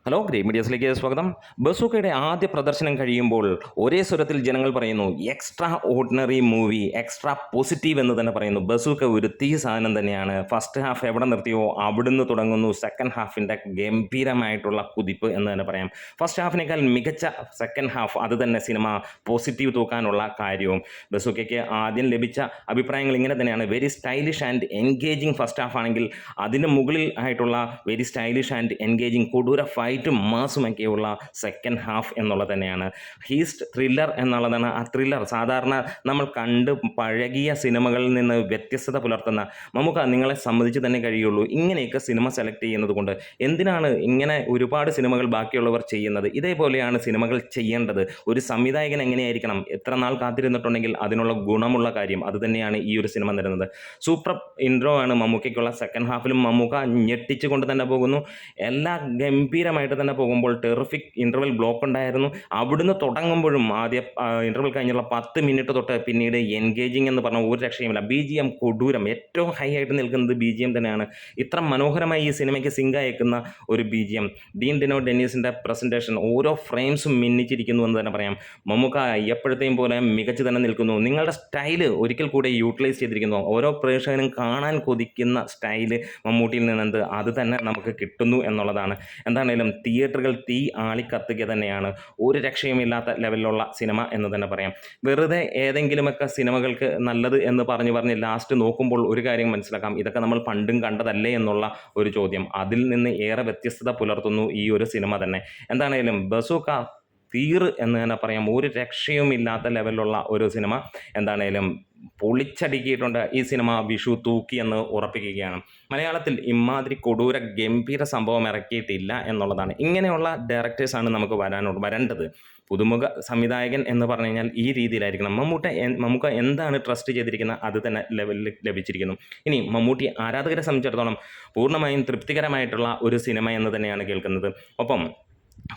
Hello grey മീഡിയസിലേക്ക് സ്വാഗതം. ബസൂക്കയുടെ ആദ്യ പ്രദർശനം കഴിയുമ്പോൾ ഒരേ സ്വരത്തിൽ ജനങ്ങൾ പറയുന്നു extra ordinary movie, extra positive എന്ന് തന്നെ പറയുന്നു. ബസൂക്ക ഒരു തീ സാധനം തന്നെയാണ്. ഫസ്റ്റ് ഹാഫ് എവിടെ നിർത്തിയോ അവിടുന്ന് തുടങ്ങുന്നു സെക്കൻഡ് ഹാഫിൻ്റെ ഗംഭീരമായിട്ടുള്ള കുതിപ്പ് എന്ന് തന്നെ പറയാം. ഫസ്റ്റ് ഹാഫിനേക്കാൾ മികച്ച സെക്കൻഡ് ഹാഫ്, അത് തന്നെ സിനിമ പോസിറ്റീവ് തൂക്കാനുള്ള കാര്യവും. ബസൂക്കയ്ക്ക് ആദ്യം ലഭിച്ച അഭിപ്രായങ്ങൾ ഇങ്ങനെ തന്നെയാണ്. Very stylish and engaging first half ആണെങ്കിൽ അതിന് മുകളിൽ ആയിട്ടുള്ള വെരി സ്റ്റൈലിഷ് ആൻഡ് എൻഗേജിങ് കൊടൂര ഫൈറ്റും മാസുമൊക്കെയുള്ള സെക്കൻഡ് ഹാഫ് എന്നുള്ളത് തന്നെയാണ്. ഹീസ്റ്റ് ത്രില്ലർ എന്നുള്ളതാണ്. ആ ത്രില്ലർ സാധാരണ നമ്മൾ കണ്ട് പഴകിയ സിനിമകളിൽ നിന്ന് വ്യത്യസ്തത പുലർത്തുന്ന നമുക്ക് നിങ്ങളെ സംബന്ധിച്ച് തന്നെ കഴിയുള്ളൂ ഇങ്ങനെയൊക്കെ സിനിമ സെലക്ട് ചെയ്യുന്നത് കൊണ്ട്. എന്തിനാണ് ഇങ്ങനെ ഒരുപാട് സിനിമകൾ ബാക്കിയുള്ളവർ ചെയ്യുന്നത്? ഇതേപോലെയാണ് സിനിമകൾ ചെയ്യേണ്ടത്. ഒരു സംവിധായകൻ എങ്ങനെയായിരിക്കണം, എത്ര നാൾ കാത്തിരുന്നിട്ടുണ്ടെങ്കിൽ അതിനുള്ള ഗുണമുള്ള കാര്യം അത് തന്നെയാണ് ഈ ഒരു സിനിമ തരുന്നത്. സൂപ്പർ ഇൻട്രോ ആണ് മമ്മൂക്കയ്ക്കുള്ള. സെക്കൻഡ് ഹാഫിലും മമ്മൂക്ക ഞെട്ടിച്ചുകൊണ്ട് തന്നെ പോകുന്നു. എല്ലാ ഗംഭീരമായിട്ട് തന്നെ പോകുമ്പോൾ ടെറിഫിക് ഇൻ്റർവെൽ ബ്ലോക്ക് ഉണ്ടായിരുന്നു. അവിടുന്ന് തുടങ്ങുമ്പോഴും ആദ്യ ഇൻ്റർവെൽ കഴിഞ്ഞുള്ള 10 മിനിറ്റ് തൊട്ട് പിന്നീട് എൻഗേജിങ് എന്ന് പറഞ്ഞ ഒരു രക്ഷയുമില്ല. BGM കൊടൂരം, ഏറ്റവും ഹൈ ആയിട്ട് നിൽക്കുന്നത് BGM തന്നെയാണ്. ഇത്ര മനോഹരമായി ഈ സിനിമയ്ക്ക് സിങ്ക് അയക്കുന്ന ഒരു BGM. ഡീൻ ഡെന്നീസിൻ്റെ പ്രസൻറ്റേഷൻ, ഓരോ ഫ്രെയിംസും മിന്നിച്ചിരിക്കുന്നു എന്ന് തന്നെ പറയാം. മമ്മൂക്ക എപ്പോഴത്തെയും പോലെ മികച്ചു തന്നെ നിൽക്കുന്നു. നിങ്ങളുടെ സ്റ്റൈല് ഒരിക്കൽ കൂടെ യൂട്ടിലൈസ് ചെയ്തിരിക്കുന്നു. ഓരോ പ്രേക്ഷകനും കാണാൻ കൊതിക്കുന്ന സ്റ്റൈല് മമ്മൂട്ടിയിൽ നിന്നെന്ത് അത് തന്നെ നമുക്ക് കിട്ടുന്നു എന്നുള്ളതാണ്. എന്താണേലും തിയേറ്ററുകൾ തീ ആളിക്കത്തുക തന്നെയാണ്. ഒരു രക്ഷയുമില്ലാത്ത ലെവലിലുള്ള സിനിമ എന്ന് തന്നെ പറയാം. വെറുതെ ഏതെങ്കിലുമൊക്കെ സിനിമകൾക്ക് നല്ലത് എന്ന് പറഞ്ഞ് ലാസ്റ്റ് നോക്കുമ്പോൾ ഒരു കാര്യം മനസ്സിലാക്കാം, ഇതൊക്കെ നമ്മൾ പണ്ടും കണ്ടതല്ലേ എന്നുള്ള ഒരു ചോദ്യം. അതിൽ നിന്ന് ഏറെ വ്യത്യസ്തത പുലർത്തുന്നു ഈ ഒരു സിനിമ തന്നെ. എന്താണേലും ബസൂക്ക തീർ എന്ന് തന്നെ പറയാം. ഒരു രക്ഷയുമില്ലാത്ത ലെവലിലുള്ള ഒരു സിനിമ. എന്താണേലും പൊളിച്ചടുക്കിയിട്ടുണ്ട് ഈ സിനിമ. വിഷു തൂക്കി എന്ന് ഉറപ്പിക്കുകയാണ്. മലയാളത്തിൽ ഇമാതിരി കൊടൂര ഗംഭീര സംഭവം ഇറക്കിയിട്ടില്ല എന്നുള്ളതാണ്. ഇങ്ങനെയുള്ള ഡയറക്ടേഴ്സാണ് നമുക്ക് വരേണ്ടത്. പുതുമുഖ സംവിധായകൻ എന്ന് പറഞ്ഞു കഴിഞ്ഞാൽ ഈ രീതിയിലായിരിക്കണം. മമ്മൂക്ക എന്താണ് ട്രസ്റ്റ് ചെയ്തിരിക്കുന്നത് അത് തന്നെ ലെവലിൽ ലഭിച്ചിരിക്കുന്നു. ഇനി മമ്മൂട്ടി ആരാധകരെ സംബന്ധിച്ചിടത്തോളം പൂർണ്ണമായും തൃപ്തികരമായിട്ടുള്ള ഒരു സിനിമ എന്ന് തന്നെയാണ് കേൾക്കുന്നത്. ഒപ്പം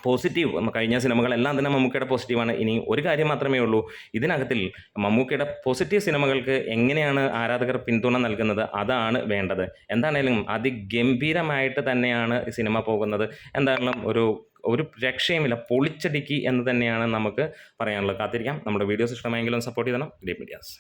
പോസിറ്റീവ്, കഴിഞ്ഞ സിനിമകളെല്ലാം തന്നെ മമ്മൂക്കയുടെ പോസിറ്റീവാണ്. ഇനി ഒരു കാര്യം മാത്രമേ ഉള്ളൂ, ഇതിനകത്തിൽ മമ്മൂക്കയുടെ പോസിറ്റീവ് സിനിമകൾക്ക് എങ്ങനെയാണ് ആരാധകർ പിന്തുണ നൽകുന്നത് അതാണ് വേണ്ടത്. എന്താണേലും അതിഗംഭീരമായിട്ട് തന്നെയാണ് സിനിമ പോകുന്നത്. എന്തായാലും ഒരു രക്ഷയുമില്ല, പൊളിച്ചടുക്കി എന്ന് തന്നെയാണ് നമുക്ക് പറയാനുള്ളത്. കാത്തിരിക്കാം. നമ്മുടെ വീഡിയോസ് ഇഷ്ടമായെങ്കിലും സപ്പോർട്ട് ചെയ്യണം. Grey medias.